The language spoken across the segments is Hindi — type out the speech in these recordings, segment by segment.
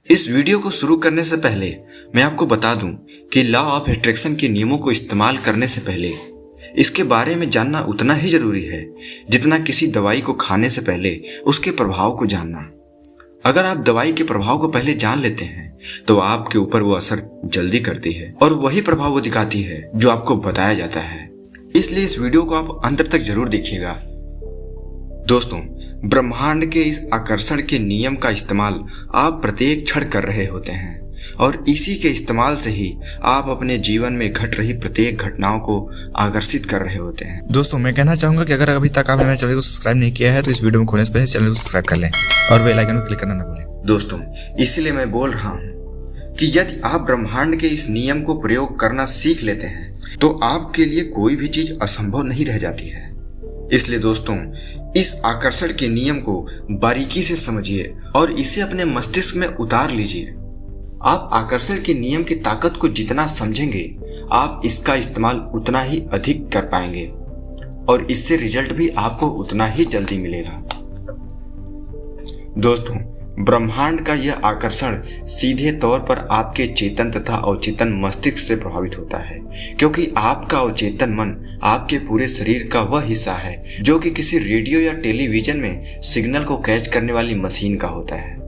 इस वीडियो को शुरू करने से पहले मैं आपको बता दूं कि लॉ ऑफ अट्रैक्शन के नियमों को इस्तेमाल करने से पहले इसके बारे में जानना उतना ही जरूरी है जितना किसी दवाई को खाने से पहले उसके प्रभाव को जानना। अगर आप दवाई के प्रभाव को पहले जान लेते हैं तो आपके ऊपर वो असर जल्दी करती है और वही प्रभाव वो दिखाती है जो आपको बताया जाता है। इसलिए इस वीडियो को आप अंत तक जरूर देखिएगा। दोस्तों, ब्रह्मांड के इस आकर्षण के नियम का इस्तेमाल आप प्रत्येक क्षण कर रहे होते हैं और इसी के इस्तेमाल से ही आप अपने जीवन में घट रही प्रत्येक घटनाओं को आकर्षित कर रहे होते हैं। दोस्तों, मैं कहना चाहूंगा कि अगर अभी तक आपने मेरे चैनल को सब्सक्राइब नहीं किया है तो इस वीडियो में खोलने से पहले चैनल को सब्सक्राइब कर लें और बेल आइकन को क्लिक करना न भूलें। दोस्तों, इसीलिए मैं बोल रहा हूँ कि यदि आप ब्रह्मांड के इस नियम को प्रयोग करना सीख लेते हैं तो आपके लिए कोई भी चीज असंभव नहीं रह जाती है। इसलिए दोस्तों, इस आकर्षण के नियम को बारीकी से समझिए और इसे अपने मस्तिष्क में उतार लीजिए। आप आकर्षण के नियम की ताकत को जितना समझेंगे आप इसका इस्तेमाल उतना ही अधिक कर पाएंगे और इससे रिजल्ट भी आपको उतना ही जल्दी मिलेगा। दोस्तों, ब्रह्मांड का यह आकर्षण सीधे तौर पर आपके चेतन तथा अवचेतन मस्तिष्क से प्रभावित होता है, क्योंकि आपका अवचेतन मन आपके पूरे शरीर का वह हिस्सा है जो कि किसी रेडियो या टेलीविजन में सिग्नल को कैच करने वाली मशीन का होता है।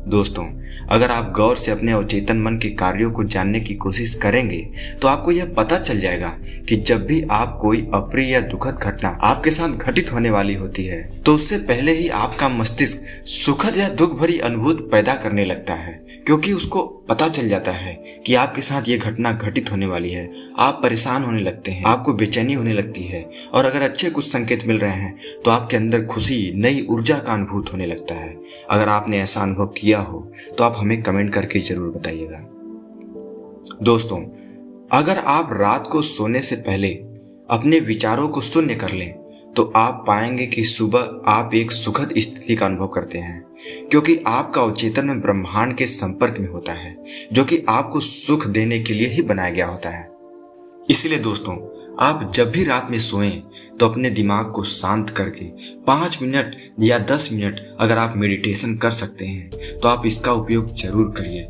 दोस्तों, अगर आप गौर से अपने अवचेतन मन के कार्यों को जानने की कोशिश करेंगे तो आपको यह पता चल जाएगा कि जब भी आप कोई अप्रिय या दुखद घटना आपके साथ घटित होने वाली होती है तो उससे पहले ही आपका मस्तिष्क सुखद या दुख भरी अनुभूति पैदा करने लगता है, क्योंकि उसको पता चल जाता है कि आपके साथ ये घटना घटित होने वाली है। आप परेशान होने लगते हैं, आपको बेचैनी होने लगती है और अगर अच्छे कुछ संकेत मिल रहे हैं तो आपके अंदर खुशी, नई ऊर्जा का अनुभूत होने लगता है। अगर आपने ऐसा अनुभव किया हो तो आप हमें कमेंट करके जरूर बताइएगा। दोस्तों, अगर आप रात को सोने से पहले अपने विचारों को शून्य कर लें तो आप पाएंगे कि सुबह आप एक सुखद स्थिति का अनुभव करते हैं, क्योंकि आपका अवचेतन में ब्रह्मांड के संपर्क में होता है जो कि आपको सुख देने के लिए ही बनाया गया होता है। इसलिए दोस्तों, आप जब भी रात में सोएं तो अपने दिमाग को शांत करके 5 मिनट या 10 मिनट अगर आप मेडिटेशन कर सकते हैं तो आप इसका उपयोग जरूर करिए।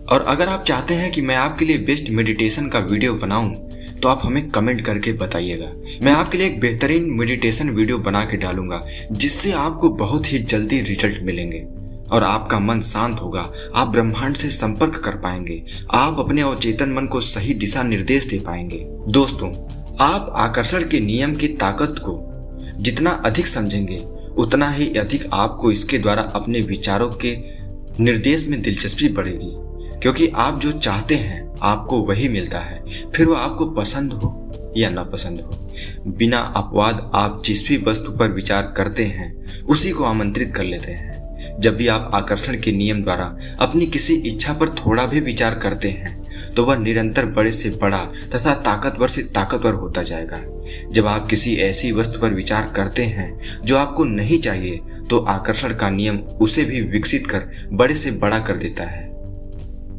और अगर आप चाहते हैं कि मैं आपके लिए बेस्ट मेडिटेशन का वीडियो बनाऊं तो आप हमें कमेंट करके बताइएगा। मैं आपके लिए एक बेहतरीन मेडिटेशन वीडियो बना के डालूंगा जिससे आपको बहुत ही जल्दी रिजल्ट मिलेंगे और आपका मन शांत होगा। आप ब्रह्मांड से संपर्क कर पाएंगे, आप अपने अवचेतन मन को सही दिशा निर्देश दे पाएंगे। दोस्तों, आप आकर्षण के नियम की ताकत को जितना अधिक समझेंगे उतना ही अधिक आपको इसके द्वारा अपने विचारों के निर्देश में दिलचस्पी बढ़ेगी, क्योंकि आप जो चाहते हैं आपको वही मिलता है, फिर वो आपको पसंद हो या नापसंद हो। बिना अपवाद आप जिस भी वस्तु पर विचार करते हैं उसी को आमंत्रित कर लेते हैं। जब भी आप आकर्षण के नियम द्वारा अपनी किसी इच्छा पर थोड़ा भी विचार करते हैं तो वह निरंतर बड़े से बड़ा तथा ताकतवर से ताकतवर होता जाएगा। जब आप किसी ऐसी वस्तु पर विचार करते हैं जो आपको नहीं चाहिए तो आकर्षण का नियम उसे भी विकसित कर बड़े से बड़ा कर देता है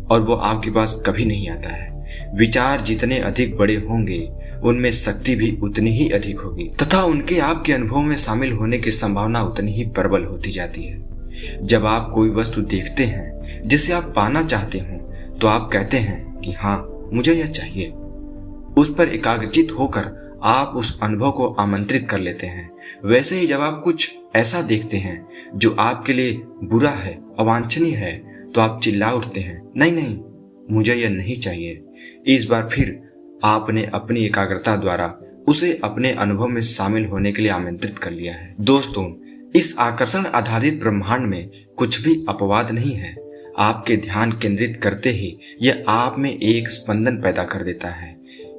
और वो आपके पास कभी नहीं आता है। विचार जितने अधिक बड़े होंगे उनमें शक्ति भी उतनी ही अधिक होगी तथा उनके आपके अनुभव में शामिल होने की संभावना उतनी ही प्रबल होती जाती है। जब आप कोई वस्तु देखते हैं जिसे आप पाना चाहते हो तो आप कहते हैं कि हाँ, मुझे यह चाहिए। उस पर एकाग्रचित होकर आप उस अनुभव को आमंत्रित कर लेते हैं। वैसे ही जब आप कुछ ऐसा देखते हैं जो आपके लिए बुरा है, अवांछनीय है, तो आप चिल्ला उठते हैं, नहीं नहीं, मुझे यह नहीं चाहिए। इस बार फिर आपने अपनी एकाग्रता द्वारा उसे अपने अनुभव में शामिल होने के लिए आमंत्रित कर लिया है। दोस्तों, इस आकर्षण आधारित ब्रह्मांड में कुछ भी अपवाद नहीं है। आपके ध्यान केंद्रित करते ही यह आप में एक स्पंदन पैदा कर देता है।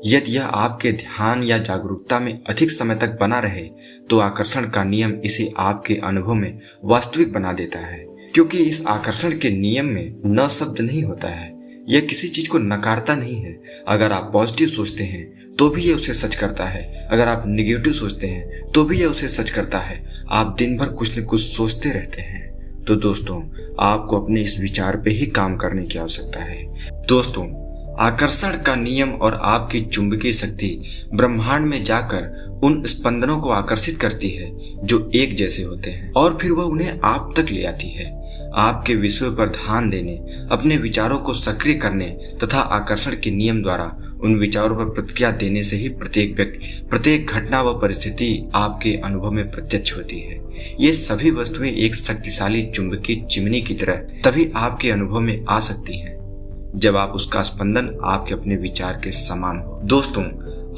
यदि यह आपके ध्यान या जागरूकता में अधिक समय तक बना रहे तो आकर्षण का नियम इसे आपके अनुभव में वास्तविक बना देता है, क्योंकि इस आकर्षण के नियम में न शब्द नहीं होता है। यह किसी चीज को नकारता नहीं है। अगर आप पॉजिटिव सोचते हैं तो भी यह उसे सच करता है, अगर आप निगेटिव सोचते हैं तो भी यह उसे सच करता है। आप दिन भर कुछ न कुछ सोचते रहते हैं। तो दोस्तों, आपको अपने इस विचार पे ही काम करने की आवश्यकता है। दोस्तों, आकर्षण का नियम और आपकी चुंबकीय शक्ति ब्रह्मांड में जाकर उन स्पंदनों को आकर्षित करती है जो एक जैसे होते हैं और फिर वह उन्हें आप तक ले आती है। आपके विषयों पर ध्यान देने, अपने विचारों को सक्रिय करने तथा आकर्षण के नियम द्वारा उन विचारों पर प्रतिक्रिया देने से ही प्रत्येक व्यक्ति, प्रत्येक घटना व परिस्थिति आपके अनुभव में प्रत्यक्ष होती है। ये सभी वस्तुएं एक शक्तिशाली चुंबकीय चिमनी की तरह तभी आपके अनुभव में आ सकती हैं जब आप उसका स्पंदन आपके अपने विचार के समान हो। दोस्तों,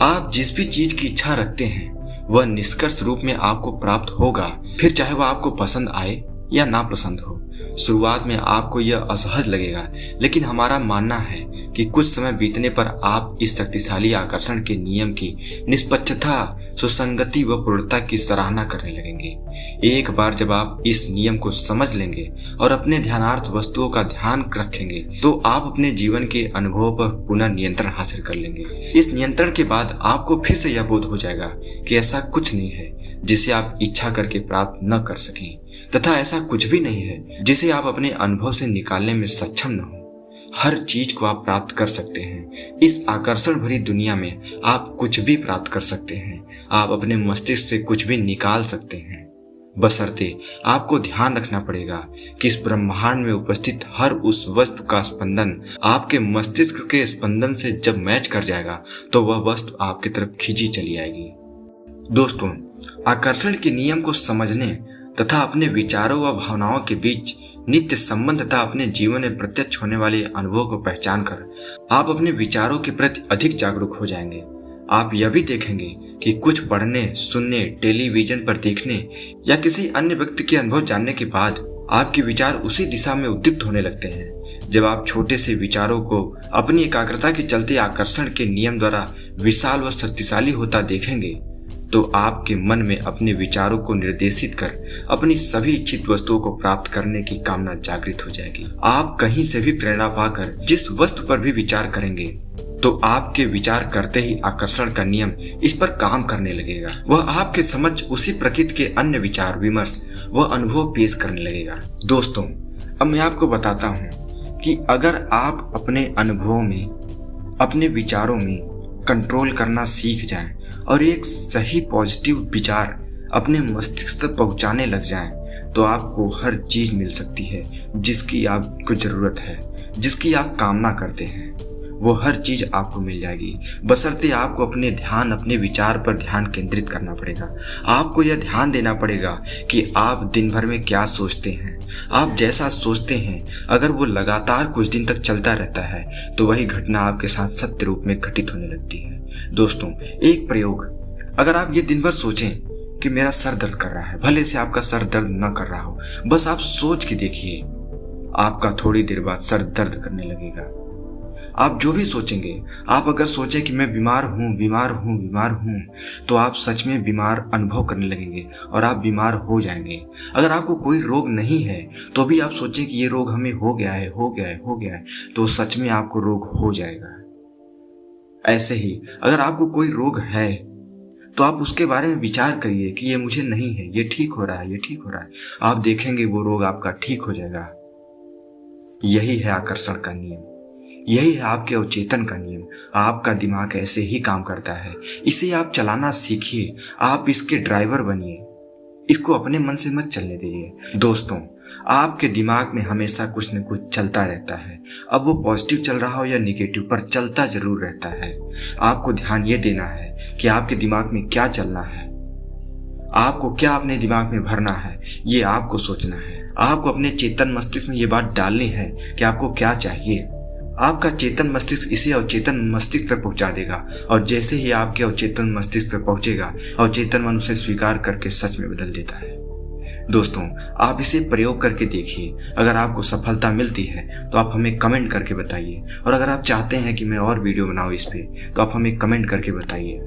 आप जिस भी चीज की इच्छा रखते हैं वह निष्कर्ष रूप में आपको प्राप्त होगा, फिर चाहे वह आपको पसंद आए या ना पसंद हो। शुरुआत में आपको यह असहज लगेगा, लेकिन हमारा मानना है कि कुछ समय बीतने पर आप इस शक्तिशाली आकर्षण के नियम की निष्पक्षता, सुसंगति व पूर्णता की सराहना करने लगेंगे। एक बार जब आप इस नियम को समझ लेंगे और अपने ध्यानार्थ वस्तुओं का ध्यान रखेंगे तो आप अपने जीवन के अनुभवों पर पुनः नियंत्रण हासिल कर लेंगे। इस नियंत्रण के बाद आपको फिर से यह बोध हो जाएगा कि ऐसा कुछ नहीं है जिसे आप इच्छा करके प्राप्त न कर सकें, तथा ऐसा कुछ भी नहीं है जिसे आप अपने अनुभव से निकालने में सक्षम न हो। हर चीज को आप प्राप्त कर सकते हैं। इस आकर्षण भरी दुनिया में आप कुछ भी प्राप्त कर सकते हैं। आप अपने मस्तिष्क से कुछ भी निकाल सकते हैं, बशर्ते आपको ध्यान रखना पड़ेगा कि इस ब्रह्मांड में उपस्थित हर उस वस्तु का स्पंदन आपके मस्तिष्क के स्पंदन से जब मैच कर जाएगा तो वह वस्तु आपकी तरफ खींची चली आएगी। दोस्तों, आकर्षण के नियम को समझने तथा अपने विचारों व भावनाओं के बीच नित्य संबंध तथा अपने जीवन में प्रत्यक्ष होने वाले अनुभवों को पहचान कर आप अपने विचारों के प्रति अधिक जागरूक हो जाएंगे। आप यह भी देखेंगे कि कुछ पढ़ने, सुनने, टेलीविजन पर देखने या किसी अन्य व्यक्ति के अनुभव जानने के बाद आपके विचार उसी दिशा में उद्दीप्त होने लगते हैं। जब आप छोटे से विचारों को अपनी एकाग्रता के चलते आकर्षण के नियम द्वारा विशाल व शक्तिशाली होता देखेंगे तो आपके मन में अपने विचारों को निर्देशित कर अपनी सभी इच्छित वस्तुओं को प्राप्त करने की कामना जागृत हो जाएगी। आप कहीं से भी प्रेरणा पाकर जिस वस्तु पर भी विचार करेंगे तो आपके विचार करते ही आकर्षण का नियम इस पर काम करने लगेगा। वह आपके समझ उसी प्रकृति के अन्य विचार, विमर्श व अनुभव पेश करने लगेगा। दोस्तों, अब मैं आपको बताता हूँ कि अगर आप अपने अनुभवों में, अपने विचारों में कंट्रोल करना सीख जाएं और एक सही पॉजिटिव विचार अपने मस्तिष्क तक पहुंचाने लग जाएं, तो आपको हर चीज मिल सकती है जिसकी आपको जरूरत है, जिसकी आप कामना करते हैं। वो हर चीज आपको मिल जाएगी, बशर्ते आपको अपने ध्यान, अपने विचार पर ध्यान केंद्रित करना पड़ेगा। आपको यह ध्यान देना पड़ेगा कि आप दिन भर में क्या सोचते हैं। आप जैसा सोचते हैं अगर वो लगातार कुछ दिन तक चलता रहता है तो वही घटना आपके साथ सत्य रूप में घटित होने लगती है। दोस्तों, एक प्रयोग, अगर आप ये दिन भर सोचें कि मेरा सर दर्द कर रहा है, भले से आपका सर दर्द न कर रहा हो, बस आप सोच के देखिए, आपका थोड़ी देर बाद सर दर्द करने लगेगा। आप जो भी सोचेंगे, आप अगर सोचें कि मैं बीमार हूँ, तो आप सच में बीमार अनुभव करने लगेंगे और आप बीमार हो जाएंगे। अगर आपको कोई रोग नहीं है तो भी आप सोचें कि ये रोग हमें हो गया है, तो सच में आपको रोग हो जाएगा। ऐसे ही अगर आपको कोई रोग है तो आप उसके बारे में विचार करिए कि ये मुझे नहीं है, ये ठीक हो रहा है। आप देखेंगे वो रोग आपका ठीक हो जाएगा। यही है आकर्षण का नियम, यही है आपके अवचेतन का नियम। आपका दिमाग ऐसे ही काम करता है। इसे आप चलाना सीखिए, आप इसके ड्राइवर बनिए, इसको अपने मन से मत चलने दीजिए। दोस्तों, आपके दिमाग में हमेशा कुछ न कुछ चलता रहता है। अब वो पॉजिटिव चल रहा हो या निगेटिव, पर चलता जरूर रहता है। आपको ध्यान ये देना है कि आपके दिमाग में क्या चलना है, आपको क्या अपने दिमाग में भरना है, ये आपको सोचना है। आपको अपने चेतन मस्तिष्क में ये बात डालनी है कि आपको क्या चाहिए। आपका चेतन मस्तिष्क इसे अवचेतन मस्तिष्क तक पहुंचा देगा और जैसे ही आपके अवचेतन मस्तिष्क तक पहुंचेगा, अवचेतन मन उसे स्वीकार करके सच में बदल देता है। दोस्तों, आप इसे प्रयोग करके देखिए। अगर आपको सफलता मिलती है तो आप हमें कमेंट करके बताइए, और अगर आप चाहते हैं कि मैं और वीडियो बनाऊं इस पे तो आप हमें कमेंट करके बताइए।